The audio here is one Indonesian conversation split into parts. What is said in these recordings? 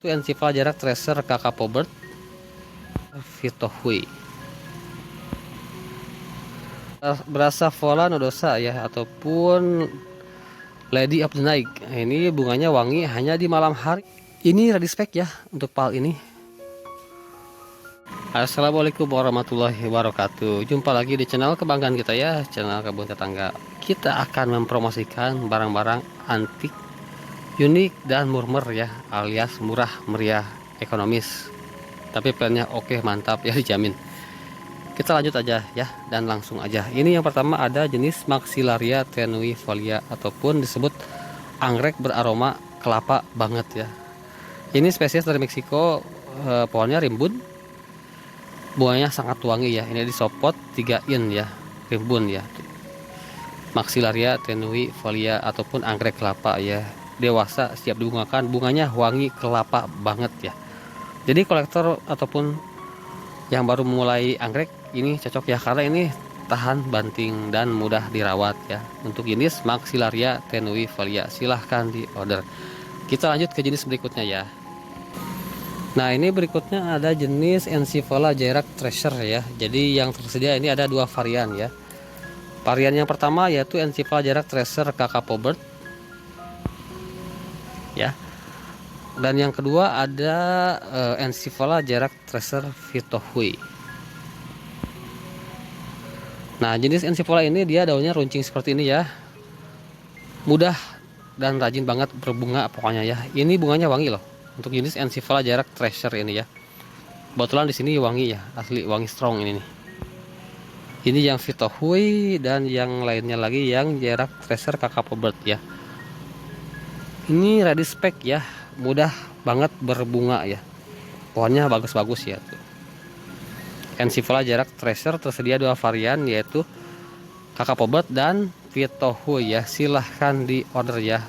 Itu Ensiva jarak tracer kakak Pobert Vitohui berasa Vola Nodosa ya, ataupun Lady of the Night. Ini bunganya wangi hanya di malam hari. Ini ready spec ya untuk pal ini. Assalamualaikum warahmatullahi wabarakatuh. Jumpa lagi di channel kebanggaan kita ya, channel Kebun Tetangga. Kita akan mempromosikan barang-barang antik, unik dan murmer ya, alias murah meriah ekonomis. Tapi plannya oke, mantap ya, dijamin. Kita lanjut aja ya, dan langsung aja. Ini yang pertama ada jenis Maxillaria tenuifolia ataupun disebut anggrek beraroma kelapa banget ya. Ini spesies dari Meksiko, pohonnya rimbun, bunganya sangat wangi ya. Ini disopot 3 in ya, rimbun ya. Maxillaria tenuifolia ataupun anggrek kelapa ya. Dewasa, siap dibungakan, bunganya wangi kelapa banget ya. Jadi kolektor ataupun yang baru memulai anggrek ini cocok ya, karena ini tahan banting dan mudah dirawat ya. Untuk jenis Maxillaria tenuifolia silahkan di order. Kita lanjut ke jenis berikutnya ya. Nah, ini berikutnya ada jenis Ensivola jarak tracer ya. Jadi yang tersedia ini ada 2 varian ya. Varian yang pertama yaitu Ensivola jarak tracer kakak Pobert ya. Dan yang kedua ada Ensivola jarak tracer Vitohui. Nah, jenis Ensivola ini dia daunnya runcing seperti ini ya. Mudah dan rajin banget berbunga pokoknya ya. Ini bunganya wangi loh. Untuk jenis Ensivola jarak tracer ini ya. Kebetulan di sini wangi ya, asli wangi strong ini nih. Ini yang Vitohui dan yang lainnya lagi yang jarak tracer kakak Pobert ya. Ini ready spec ya, mudah banget berbunga ya. Pohonnya bagus-bagus ya tuh. Ensivola jarak tracer tersedia 2 varian yaitu kakak Pobert dan Vitohui ya. Silahkan di order ya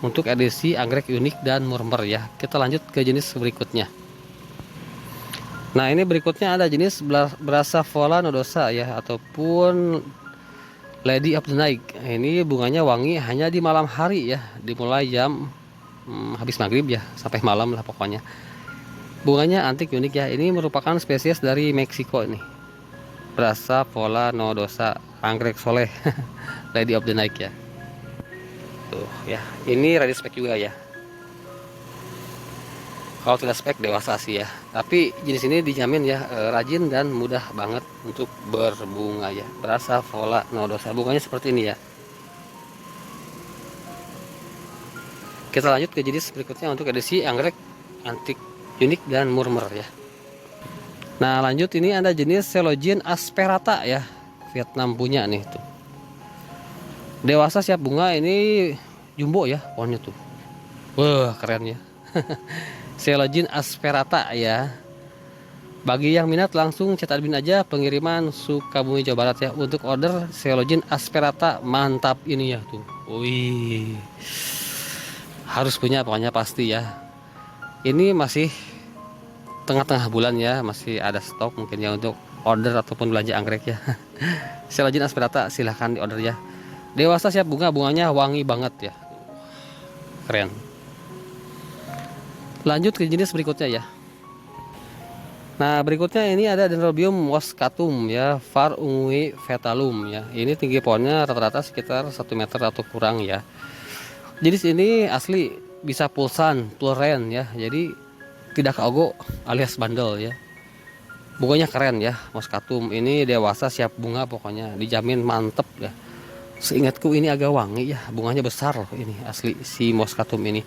untuk edisi anggrek unik dan murmer ya. Kita lanjut ke jenis berikutnya. Nah, ini berikutnya ada jenis Brasa Vola Nodosa ya, ataupun Lady of the Night. Ini bunganya wangi hanya di malam hari ya, dimulai jam habis maghrib ya sampai malam lah pokoknya. Bunganya antik unik ya. Ini merupakan spesies dari Meksiko ini. Brasa Vola Nodosa anggrek soleh Lady of the Night ya. Tuh ya. Ini ready spec juga ya. Kalau tidak spek dewasa sih ya. Tapi jenis ini dijamin ya rajin dan mudah banget untuk berbunga ya. Brasa Vola Nodosa. Bunganya seperti ini ya. Kita lanjut ke jenis berikutnya untuk edisi anggrek antik unik dan murmer ya. Nah, lanjut ini ada jenis Celogene asperata ya. Vietnam punya nih tuh. Dewasa siap bunga, ini jumbo ya pohonnya tuh. Wah, keren ya. Celogene asperata ya. Bagi yang minat langsung chat admin aja, pengiriman Sukabumi Jawa Barat ya. Untuk order Celogene asperata mantap ini ya tuh. Wih. Harus punya pokoknya pasti ya. Ini masih tengah-tengah bulan ya, masih ada stok mungkin ya untuk order ataupun belanja anggrek ya. Celogene asperata silahkan di order ya. Dewasa siap bunga, bunganya wangi banget ya. Keren. Lanjut ke jenis berikutnya ya. Nah, berikutnya ini ada Dendrobium moscatum ya, var unguis vetalum ya. Ini tinggi pohonnya rata-rata sekitar 1 meter atau kurang ya. Jenis ini asli bisa pulsan, pluren ya. Jadi tidak keogo alias bandel ya. Bunganya keren ya, moscatum ini dewasa siap bunga pokoknya, dijamin mantep ya. Seingatku ini agak wangi ya, bunganya besar loh ini asli si moscatum ini.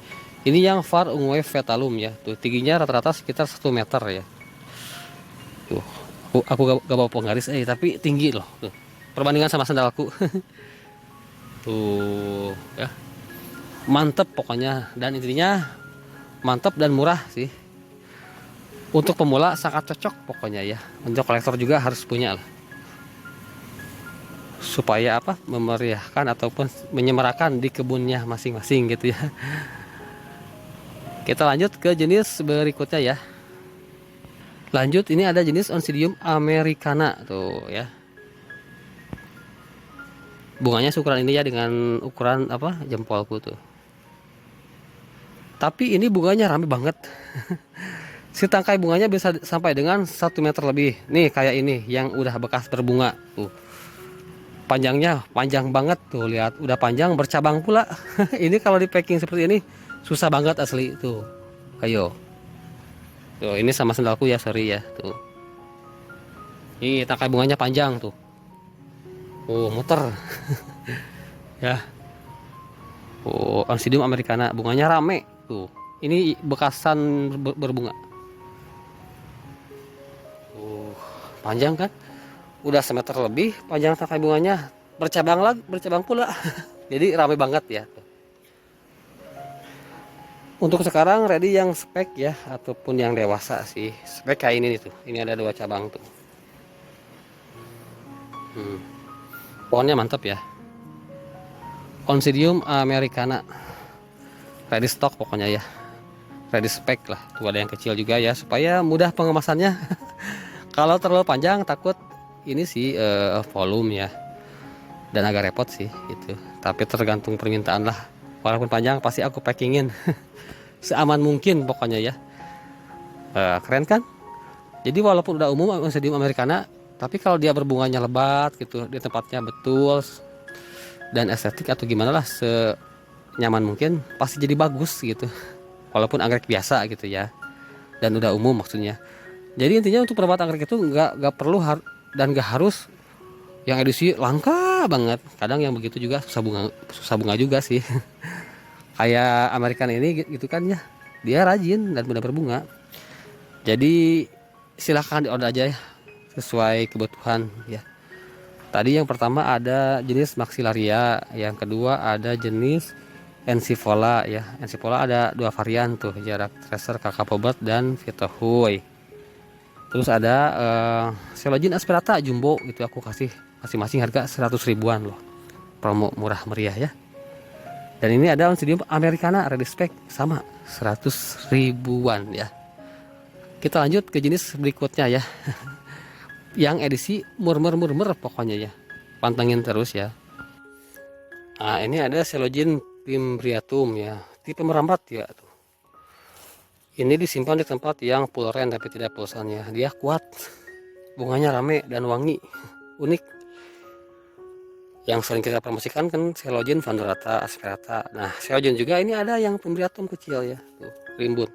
Ini yang var unguis vetalum ya. Tuh tingginya rata-rata sekitar 1 meter ya. Tuh, aku gak bawa penggaris tapi tinggi loh tuh. Perbandingan sama sandalku. Tuh ya. Mantep pokoknya, dan intinya mantep dan murah sih. Untuk pemula sangat cocok pokoknya ya. Untuk kolektor juga harus punya lah. Supaya apa? Memeriahkan ataupun menyemarakan di kebunnya masing-masing gitu ya. Kita lanjut ke jenis berikutnya ya. Lanjut ini ada jenis Oncidium americana tuh ya. Bunganya ukuran ini ya, dengan ukuran apa? Jempolku tuh. Tapi ini bunganya rame banget. Si tangkai bunganya bisa sampai dengan 1 meter lebih. Nih kayak ini yang udah bekas berbunga tuh. Panjangnya panjang banget tuh, lihat udah panjang bercabang pula. Ini kalau di packing seperti ini susah banget asli tuh. Ayo. Tuh ini sama sendalku ya, sorry ya tuh. Ini tangkai bunganya panjang tuh. Oh, muter. Ya. Oh, Oncidium americana bunganya rame tuh. Ini bekasan berbunga. Panjang kan? Udah 1 meter lebih panjang tangkai bunganya, bercabang lagi, bercabang pula. Jadi rame banget ya. Untuk sekarang ready yang spek ya, ataupun yang dewasa sih. Spek kayak ini nih tuh. Ini ada 2 cabang tuh. Pohonnya mantap ya. Oncidium americana. Ready stock pokoknya ya. Ready spek lah. Tuh ada yang kecil juga ya, supaya mudah pengemasannya. Kalau terlalu panjang takut ini sih volume ya, dan agak repot sih itu. Tapi tergantung permintaan lah. Walaupun panjang pasti aku packingin seaman mungkin pokoknya ya. Keren kan? Jadi walaupun udah umum Oncidium americana, tapi kalau dia berbunganya lebat gitu, di tempatnya betul dan estetik atau gimana lah, senyaman mungkin, pasti jadi bagus gitu. Walaupun anggrek biasa gitu ya, dan udah umum maksudnya. Jadi intinya untuk perawat anggrek itu nggak perlu dan nggak harus yang edisi langka banget. Kadang yang begitu juga susah bunga juga sih. Kayak American ini gitu kan ya, dia rajin dan mudah berbunga. Jadi silahkan di order aja ya, sesuai kebutuhan ya. Tadi yang pertama ada jenis Maxillaria, yang kedua ada jenis Ensifola ya. Ensifola ada 2 varian tuh, jarak tracer, Kakapobert dan Vitohui. Terus ada Cellogen aspirata jumbo gitu, aku kasih masing-masing harga 100 ribuan loh, promo murah meriah ya. Dan ini ada Oncidium americana ready spec sama 100 ribuan ya. Kita lanjut ke jenis berikutnya ya. Yang edisi murmer pokoknya ya, pantengin terus ya. Nah ini ada Cellogen fimbriatum ya, tipe merambat ya tuh. Ini disimpan di tempat yang pulren tapi tidak pulsannya. Dia kuat, bunganya rame dan wangi, unik. Yang sering kita promosikan kan Cellogen vandorata aspirata. Nah Cellogen juga ini ada yang fimbriatum kecil ya, tuh rimbun.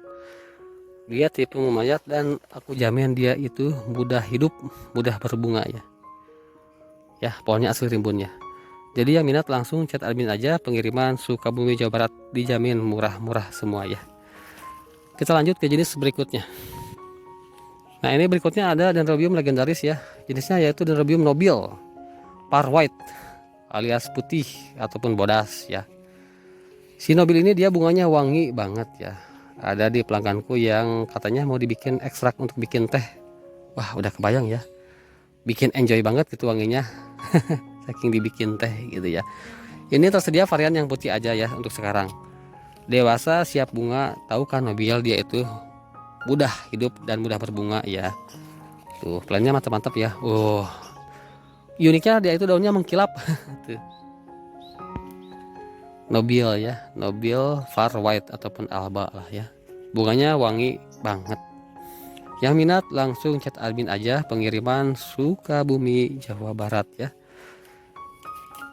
Dia tipe memayat dan aku jamin dia itu mudah hidup, mudah berbunga ya. Ya pohonnya asli rimbunnya. Jadi yang minat langsung chat admin aja, pengiriman Sukabumi Jawa Barat dijamin murah-murah semua ya. Kita lanjut ke jenis berikutnya. Nah ini berikutnya ada Dendrobium legendaris ya. Jenisnya yaitu Dendrobium nobil par white alias putih ataupun bodas ya. Si nobil ini dia bunganya wangi banget ya. Ada di pelangganku yang katanya mau dibikin ekstrak untuk bikin teh. Wah udah kebayang ya, bikin enjoy banget gitu wanginya. Saking dibikin teh gitu ya. Ini tersedia varian yang putih aja ya untuk sekarang. Dewasa siap bunga, tahu kan nobil dia itu mudah hidup dan mudah berbunga ya. Tuh plannya mantap-mantap ya. Uniknya dia itu daunnya mengkilap. Tuh. Nobil ya, nobil far white ataupun alba lah ya. Bunganya wangi banget. Yang minat langsung chat admin aja, pengiriman Sukabumi Jawa Barat ya.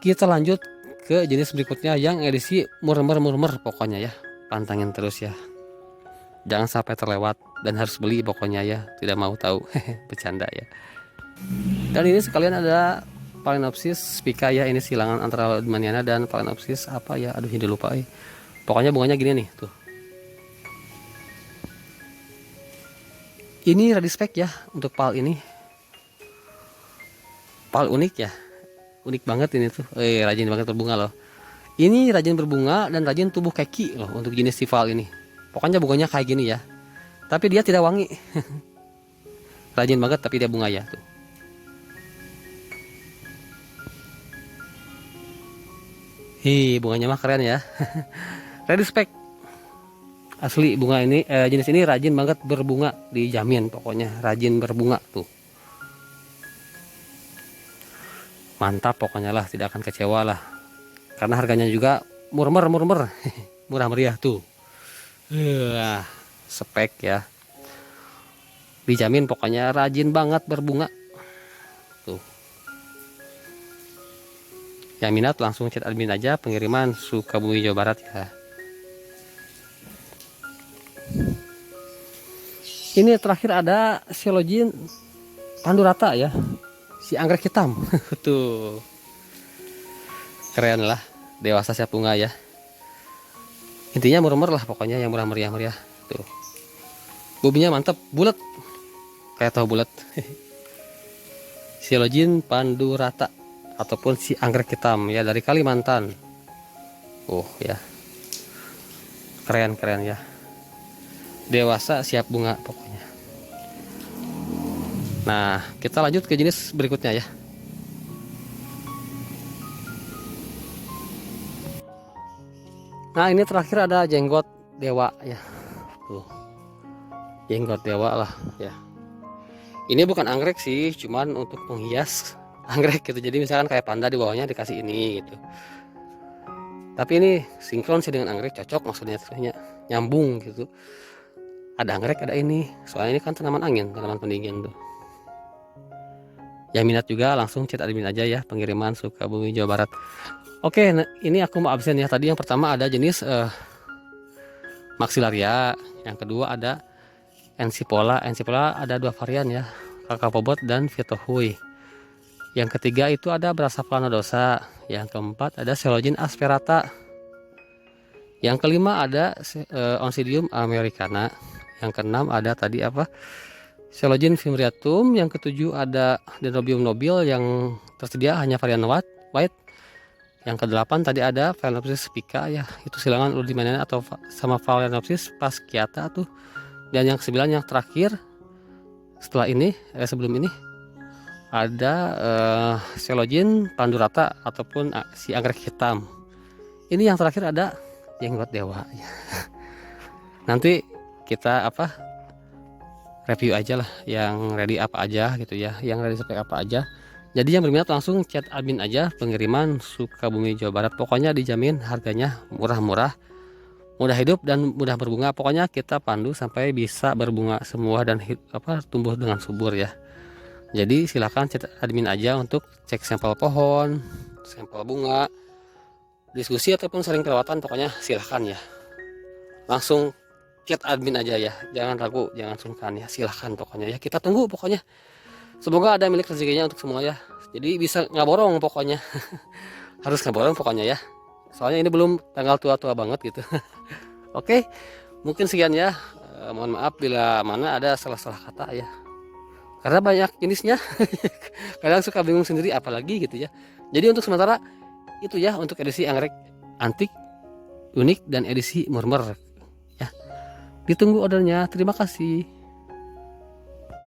Kita lanjut ke jenis berikutnya yang edisi murmer pokoknya ya. Pantangin terus ya, jangan sampai terlewat dan harus beli pokoknya ya, tidak mau tahu. Bercanda ya. Dan ini sekalian ada Phalaenopsis spica ya, ini silangan antara Lodmaniana dan Phalaenopsis apa ya, aduh jadi lupa pokoknya bunganya gini nih tuh. Ini ready spec ya untuk pal ini. Pal unik ya, unik banget ini tuh. Rajin banget berbunga loh. Ini rajin berbunga dan rajin tumbuh keki loh untuk jenis sifal ini. Pokoknya bunganya kayak gini ya, tapi dia tidak wangi. Rajin banget tapi dia bunga ya tuh. Bunganya mah keren ya. Ready spec asli bunga ini, jenis ini rajin banget berbunga, dijamin pokoknya rajin berbunga tuh. Mantap pokoknya lah, tidak akan kecewa lah, karena harganya juga murmer. Murah meriah tuh. Wah, spek ya. Dijamin pokoknya rajin banget berbunga. Tuh. Yang minat langsung chat admin aja, pengiriman Sukabumi Jawa Barat ya. Ini terakhir ada Silogin Pandurata ya. Si anggrek hitam. Tuh. Keren lah. Dewasa siap bunga ya. Intinya murmur lah pokoknya, yang murah meriah. Tuh. Bobinya mantep, bulat. Kayak tahu bulat. Silogin Pandurata ataupun si anggrek hitam ya, dari Kalimantan. Ya. Keren ya. Dewasa siap bunga pokoknya. Nah, kita lanjut ke jenis berikutnya ya. Nah, ini terakhir ada jenggot dewa ya. Tuh. Jenggot dewa lah ya. Ini bukan anggrek sih, cuman untuk penghias anggrek gitu. Jadi misalkan kayak panda di bawahnya dikasih ini gitu. Tapi ini sinkron sih dengan anggrek, cocok maksudnya, nyambung gitu. Ada anggrek, ada ini. Soalnya ini kan tanaman angin, tanaman pendingin tuh. Yang minat juga langsung chat admin aja ya, pengiriman Sukabumi Jawa Barat. Oke, nah ini aku mau absen ya. Tadi yang pertama ada jenis Maxillaria, yang kedua ada Ensipola. Ensipola ada 2 varian ya, Kakapobot dan Vitohui. Yang ketiga itu ada Brassavola nodosa. Yang keempat ada Silogin asperata. Yang kelima ada Oncidium americana. Yang keenam ada tadi apa? Silogin fimbriatum. Yang ketujuh ada Dendrobium nobile yang tersedia hanya varian white. Yang kedelapan tadi ada Phalaenopsis spica ya, itu silangan Uludimanena atau sama Phalaenopsis fasciata tuh. Dan yang kesembilan yang terakhir setelah ini sebelum ini ada Silogin Pandurata ataupun si anggrek hitam. Ini yang terakhir ada jenggot dewa ya. Nanti kita review aja lah yang ready apa aja gitu ya, yang ready spek apa aja. Jadi yang berminat langsung chat admin aja, pengiriman Sukabumi Jawa Barat. Pokoknya dijamin harganya murah-murah, mudah hidup dan mudah berbunga. Pokoknya kita pandu sampai bisa berbunga semua dan tumbuh dengan subur ya. Jadi silakan chat admin aja untuk cek sampel pohon, sampel bunga, diskusi ataupun sering perawatan. Pokoknya silahkan ya, langsung chat admin aja ya, jangan ragu, jangan sungkan ya, silahkan pokoknya ya. Kita tunggu pokoknya. Semoga ada milik rezekinya untuk semua ya. Jadi bisa ngaborong pokoknya. Harus ngaborong pokoknya ya. Soalnya ini belum tanggal tua-tua banget gitu. Oke, mungkin sekian ya. Mohon maaf bila mana ada salah-salah kata ya. Karena banyak jenisnya. Kadang suka bingung sendiri apalagi gitu ya. Jadi untuk sementara itu ya untuk edisi anggrek antik, unik dan edisi murmur ya. Ditunggu ordernya. Terima kasih.